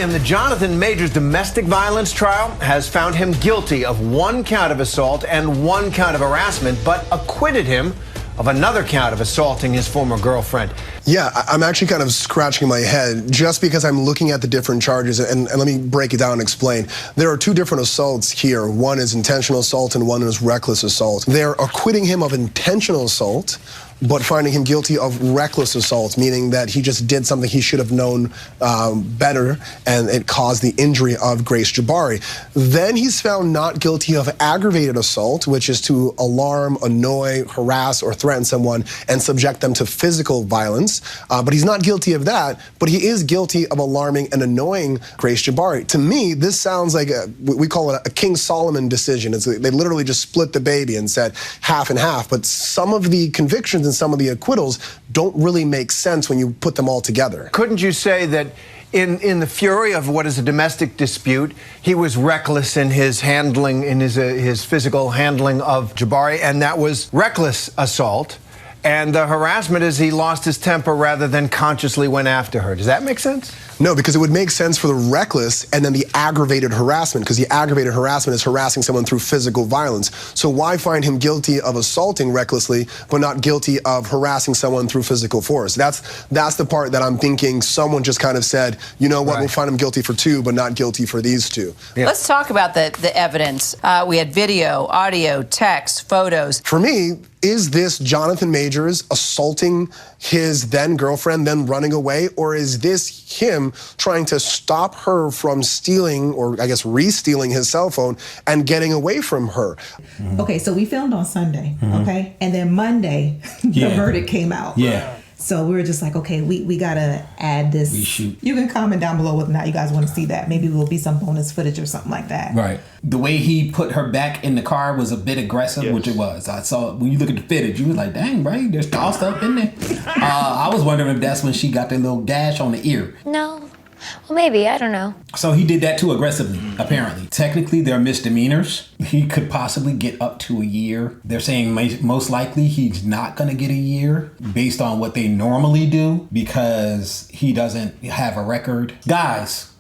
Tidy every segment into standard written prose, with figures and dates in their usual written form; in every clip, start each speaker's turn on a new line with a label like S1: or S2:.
S1: And the Jonathan Majors domestic violence trial has found him guilty of 1 count of assault and 1 count of harassment, but acquitted him of another count of assaulting his former girlfriend.
S2: Yeah, I'm actually kind of scratching my head just because I'm looking at the different charges, and let me break it down and explain. There are 2 different assaults here. One is intentional assault and one is reckless assault. They're acquitting him of intentional assault, but finding him guilty of reckless assault, meaning that he just did something he should have known better, and it caused the injury of Grace Jabbari. Then he's found not guilty of aggravated assault, which is to alarm, annoy, harass, or threaten someone and subject them to physical violence. But he's not guilty of that, but he is guilty of alarming and annoying Grace Jabbari. To me, this sounds like we call it a King Solomon decision. They literally just split the baby and said half and half, but some of the convictions and some of the acquittals don't really make sense when you put them all together.
S1: Couldn't you say that in the fury of what is a domestic dispute, he was reckless in his handling, in his physical handling of Jabbari, and that was reckless assault? And the harassment is he lost his temper rather than consciously went after her. Does that make sense?
S2: No, because it would make sense for the reckless and then the aggravated harassment, because the aggravated harassment is harassing someone through physical violence. So why find him guilty of assaulting recklessly, but not guilty of harassing someone through physical force? That's the part that I'm thinking someone just kind of said, you know what, We'll find him guilty for 2, but not guilty for these 2.
S3: Yeah. Let's talk about the evidence. We had video, audio, text, photos.
S2: For me, is this Jonathan Majors assaulting his then girlfriend, then running away, or is this him trying to stop her from stealing, or I guess re-stealing his cell phone and getting away from her?
S4: Okay, so we filmed on Sunday, okay? And then Monday, the verdict came out.
S5: Yeah.
S4: So we were just like, okay, we gotta add this. You can comment down below whether or not you guys want to see that. Maybe there'll be some bonus footage or something like that.
S5: Right. The way he put her back in the car was a bit aggressive, which it was. I saw, when you look at the footage, you was like, dang, right, there's tossed up in there. I was wondering if that's when she got that little gash on the ear.
S6: No. Well, maybe. I don't know.
S5: So he did that too aggressively, apparently. Technically, they're misdemeanors. He could possibly get up to a year. They're saying most likely he's not going to get a year based on what they normally do because he doesn't have a record. Guys,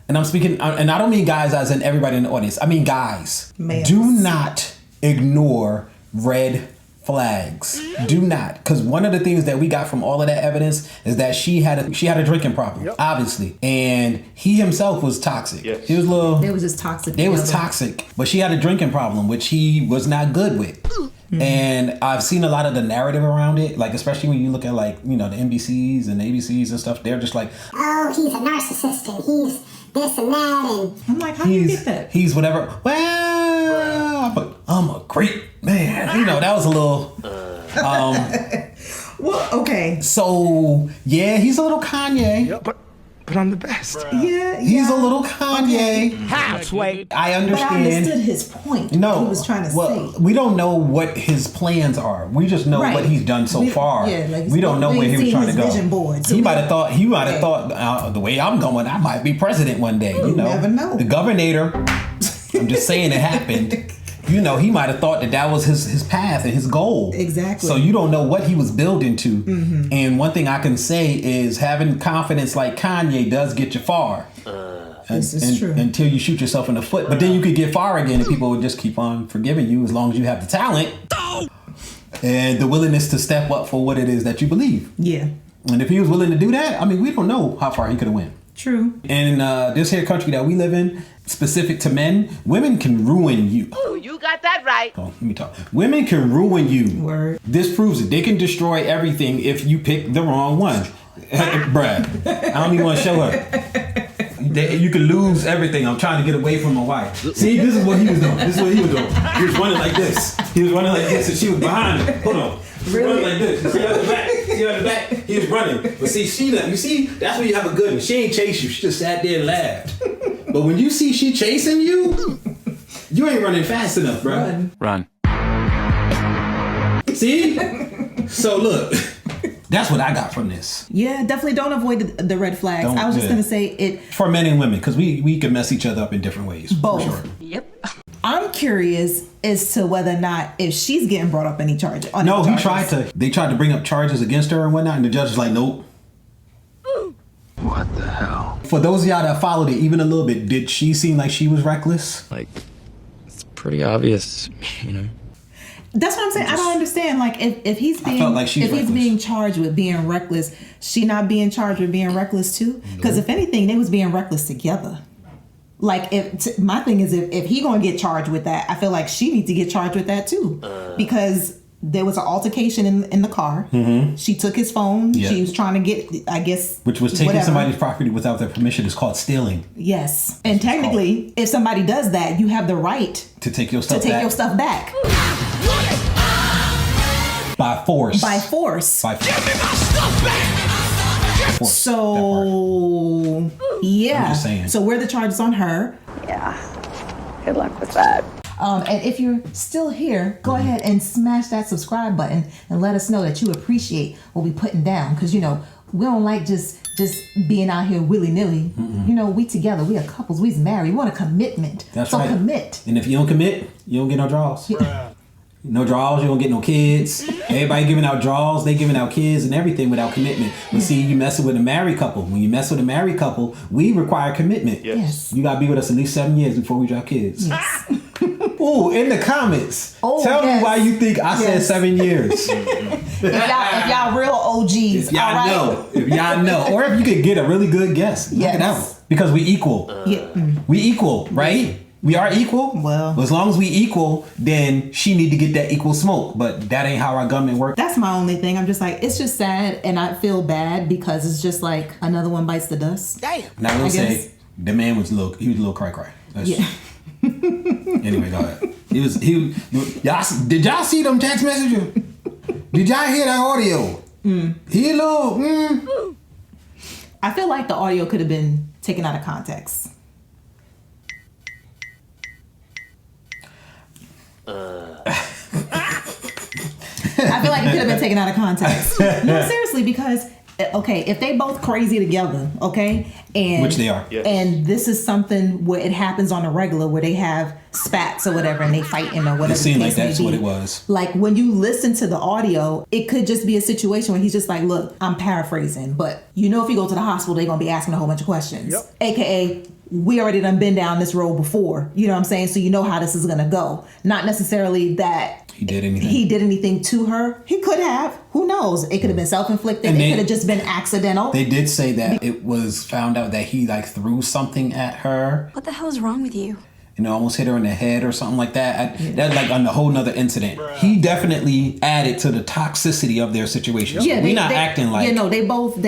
S5: and I'm speaking, and I don't mean guys as in everybody in the audience. I mean guys. Males. Do not ignore red flags. Do not, because one of the things that we got from all of that evidence is that she had a drinking problem, obviously, and he himself was toxic. He was a little.
S4: They was just toxic.
S5: They was toxic, but she had a drinking problem, which he was not good with. And I've seen a lot of the narrative around it, like especially when you look at like the NBCs and ABCs and stuff. They're just like, oh, he's a narcissist and he's this and that, and
S4: I'm like, how do you get that?
S5: He's whatever. Well, I'm a great man. That was a little.
S4: Well, okay.
S5: So yeah, he's a little Kanye.
S1: But I'm the best.
S4: Yeah.
S5: He's a little Kanye.
S1: Halfway.
S5: I understand.
S4: But I understood his point.
S5: No,
S4: he was trying to say.
S5: We don't know what his plans are. We just know what he's done so far.
S4: Yeah, like
S5: we don't know where he was trying to go.
S4: Vision board, so
S5: he might have thought the way I'm going, I might be president one day.
S4: You never know.
S5: The governor. I'm just saying it happened. He might have thought that was his path and his goal.
S4: Exactly.
S5: So you don't know what he was building to. And one thing I can say is having confidence like Kanye does get you far.
S4: This is true.
S5: Until you shoot yourself in the foot. But then you could get far again and people would just keep on forgiving you as long as you have the talent and the willingness to step up for what it is that you believe.
S4: Yeah.
S5: And if he was willing to do that, we don't know how far he could have went.
S4: True.
S5: In this here country that we live in, specific to men, women can ruin you.
S7: Oh, you got that right.
S5: Oh, let me talk. Women can ruin you.
S4: Word.
S5: This proves it. They can destroy everything if you pick the wrong one. Brad, I don't even want to show her. You can lose everything. I'm trying to get away from my wife. See, this is what he was doing. He was running like this. And she was behind him. Hold on. He was running like this. You see her in the back? He was running. But see, you see, that's when you have a good one. She ain't chase you. She just sat there and laughed. But when you see she chasing you, you ain't running fast enough, bro.
S1: Run.
S5: See? So look. That's what I got from this.
S4: Yeah, definitely don't avoid the red flags. I was just going to say it.
S5: For men and women, because we can mess each other up in different ways.
S4: Both.
S5: For sure.
S6: Yep.
S4: I'm curious as to whether or not if she's getting brought up any charge.
S5: No, they tried to bring up charges against her and whatnot, and the judge was like, nope.
S8: What the hell?
S5: for those of y'all that followed it even a little bit, did she seem like she was reckless?
S7: Like, it's pretty obvious, you know.
S4: That's what I'm saying. I don't understand. Like, if he's being,
S5: felt like she's
S4: if he's
S5: reckless.
S4: being charged with being reckless, she not being charged with being reckless too? Because if anything, they was being reckless together. Like, my thing is, if he gonna get charged with that, I feel like she needs to get charged with that too, because there was an altercation in the car. Mm-hmm. She took his phone.
S5: Yeah.
S4: She was trying to get, I guess,
S5: Which was taking
S4: whatever.
S5: somebody's property without their permission is called stealing.
S4: Yes, and technically, if somebody does that, you have the right
S5: To take your stuff
S4: to take
S5: back
S4: your stuff back
S5: by force.
S4: by force.
S5: By force.
S4: So yeah.
S5: I'm just saying.
S4: So where are the charges on her?
S8: Yeah. Good luck with that.
S4: And if you're still here, go ahead and smash that subscribe button and let us know that you appreciate what we putting down. Because, you know, we don't like just being out here willy-nilly. You know, we together. We are couples. We's married. We want a commitment.
S5: That's
S4: so
S5: right.
S4: commit.
S5: And if you don't commit, you don't get no draws. No draws, you don't get no kids. Everybody giving out draws, they giving out kids and everything without commitment. But see, you messing with a married couple. When you mess with a married couple, we require commitment.
S4: Yes.
S5: You gotta be with us at least 7 years before we drop kids.
S4: Yes.
S5: Ooh, in the comments,
S4: Oh,
S5: tell
S4: yes.
S5: me why you think I said
S4: Yes.
S5: 7 years.
S4: if y'all real OGs,
S5: If y'all
S4: all right?
S5: know. If y'all know. Or if you could get a really good guess. Knock it
S4: Yes.
S5: out. Because we equal.
S4: Yeah.
S5: We equal, right? We are equal.
S4: Well.
S5: As long as we equal, then she need to get that equal smoke. But that ain't how our government works.
S4: That's my only thing. I'm just like, it's just sad, and I feel bad because it's just like another one bites the dust.
S1: Damn.
S5: And I will
S4: I
S5: say,
S4: guess.
S5: the man was a little cry. That's,
S4: Yeah.
S5: Anyway, go ahead. Did y'all see them text messages? Did y'all hear that audio? He a little.
S4: I feel like the audio could have been taken out of context. I feel like it could have been taken out of context. No, seriously, because okay, if they both crazy together, okay, and
S5: Which they are.
S7: Yes.
S4: and this is something where it happens on a regular, where they have spats or whatever, and they fighting or whatever.
S5: It seemed
S4: the
S5: like
S4: case may
S5: that's
S4: be.
S5: what it was.
S4: Like when you listen to the audio, it could just be a situation where he's just like, look, I'm paraphrasing, but you know if you go to the hospital, they're going to be asking a whole bunch of questions.
S1: Yep.
S4: AKA, we already done been down this road before. You know what I'm saying? So you know how this is going to go. Not necessarily that
S5: He did anything.
S4: he did anything to her. He could have. Who knows? It could have been self-inflicted.
S5: And
S4: It
S5: they-
S4: could have just been accidental.
S5: They did say that it was found out that he like threw something at her
S8: What the hell is wrong with you?
S5: and almost hit her in the head or something like that. That like on a whole nother incident. He definitely added to the toxicity of their situation. So we're not acting like
S4: they both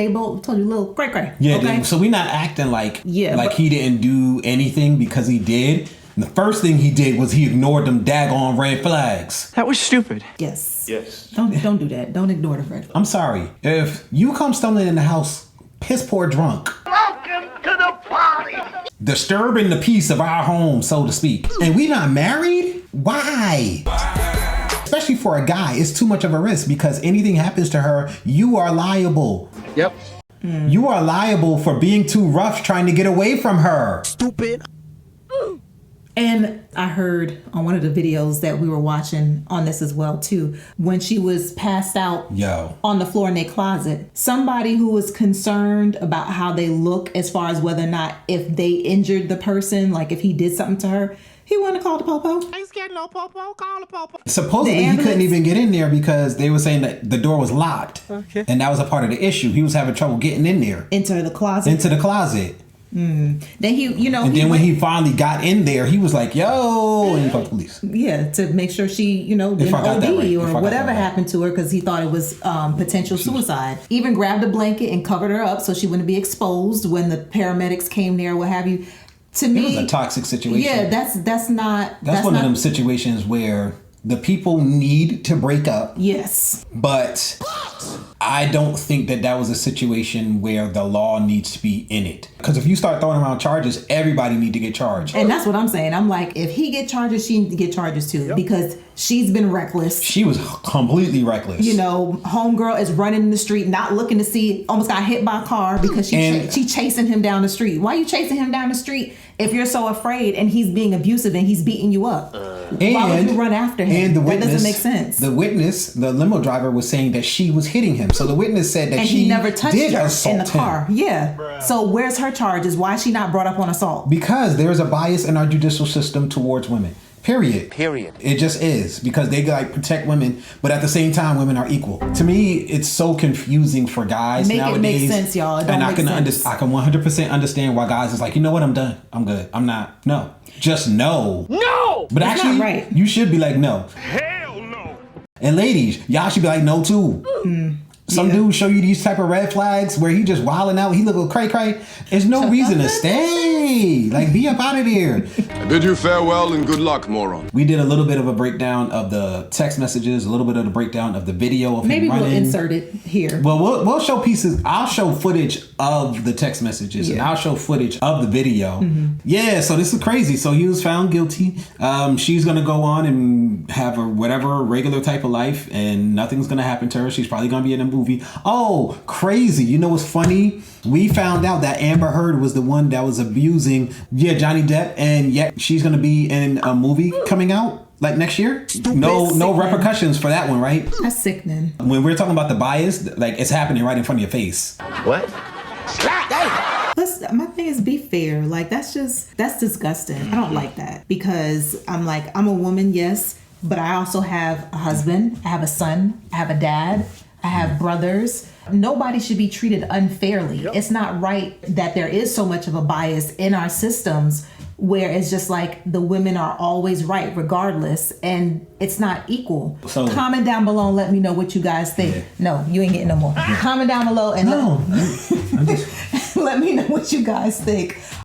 S4: told you little cray.
S5: Yeah,
S4: okay?
S5: so we're not acting like
S4: Yeah, but-
S5: he didn't do anything because he did. And the first thing he did was he ignored them daggone red flags.
S1: That was stupid.
S4: Yes.
S7: Yes.
S4: Don't do that. Don't ignore the red.
S5: I'm sorry. If you come stumbling in the house piss poor drunk,
S9: Welcome to the party.
S5: disturbing the peace of our home, so to speak, and we not married, why? Especially for a guy, it's too much of a risk because anything happens to her, you are liable.
S1: Yep.
S5: You are liable for being too rough trying to get away from her.
S1: Stupid.
S4: And I heard on one of the videos that we were watching on this as well too, when she was passed out
S5: Yo.
S4: on the floor in their closet, somebody who was concerned about how they look as far as whether or not if they injured the person, like if he did something to her, he wanted to call the popo.
S1: Ain't scared no popo. Call the popo.
S5: Supposedly
S4: The
S5: he couldn't
S4: ambulance.
S5: even get in there because they were saying that the door was locked.
S1: Okay.
S5: And that was a part of the issue. He was having trouble getting in there,
S4: Into the closet.
S5: into the closet.
S4: Then he, you know,
S5: And then when he finally got in there, he was like, yo, and he called the police.
S4: yeah, to make sure she, you know, didn't
S5: I got that
S4: OD
S5: right. If I
S4: or
S5: got
S4: whatever
S5: that right.
S4: happened to her because he thought it was potential suicide. Even grabbed a blanket and covered her up so she wouldn't be exposed when the paramedics came there, what have you. To
S5: It
S4: me,
S5: was a toxic situation.
S4: yeah, that's not.
S5: That's one
S4: not,
S5: of them situations where the people need to break up,
S4: Yes.
S5: but I don't think that was a situation where the law needs to be in it. Because if you start throwing around charges, everybody need to get charged.
S4: And that's what I'm saying. I'm like, if he get charges, she need to get charges too. Because She's been reckless.
S5: She was completely reckless.
S4: You know, homegirl is running in the street, not looking to see, almost got hit by a car because she chasing him down the street. Why are you chasing him down the street if you're so afraid and he's being abusive and he's beating you up? Why would you run after him?
S5: And the witness,
S4: that doesn't make sense.
S5: The witness, the limo driver, was saying that she was hitting him. So the witness said that
S4: he never touched her
S5: assault
S4: in the car.
S5: him.
S4: Yeah. Bruh. So where's her charges? Why is she not brought up on assault?
S5: Because there is a bias in our judicial system towards women. Period. It just is, because they like protect women, but at the same time, women are equal. To me, it's so confusing for guys nowadays.
S4: Make it make sense, y'all. It don't
S5: and I can 100% understand why guys is like, you know what, I'm done. I'm good. I'm not. No. Just no.
S9: No!
S5: But
S4: That's
S5: actually,
S4: not right.
S5: you should be like, no.
S9: Hell no!
S5: And ladies, y'all should be like, no too. Some dude show you these type of red flags where he just wilding out. He look a little cray-cray. There's no reason to stay. Like, be up out of there.
S10: I bid you farewell and good luck, moron.
S5: We did a little bit of a breakdown of the text messages, a little bit of the breakdown of the video of
S4: Maybe
S5: him running.
S4: we'll insert it here.
S5: Well, we'll show pieces. I'll show footage of the text messages, and I'll show footage of the video. Yeah, so this is crazy. So he was found guilty. She's going to go on and have a whatever regular type of life, and nothing's going to happen to her. She's probably going to be in a movie. Oh, crazy. You know what's funny? We found out that Amber Heard was the one that was abusing, Johnny Depp, and yet she's going to be in a movie coming out like next year. No repercussions for that one, right?
S4: That's sickening.
S5: When we're talking about the bias, like, it's happening right in front of your face.
S9: What?
S4: My thing is, be fair. Like, that's disgusting. I don't like that, because I'm a woman, yes, but I also have a husband, I have a son, I have a dad, I have brothers. Nobody should be treated unfairly. It's not right that there is so much of a bias in our systems where it's just like the women are always right regardless, and it's not equal. So, comment down below and let me know what you guys think. Yeah. No, you ain't getting no more. Comment down below and let me know what you guys think.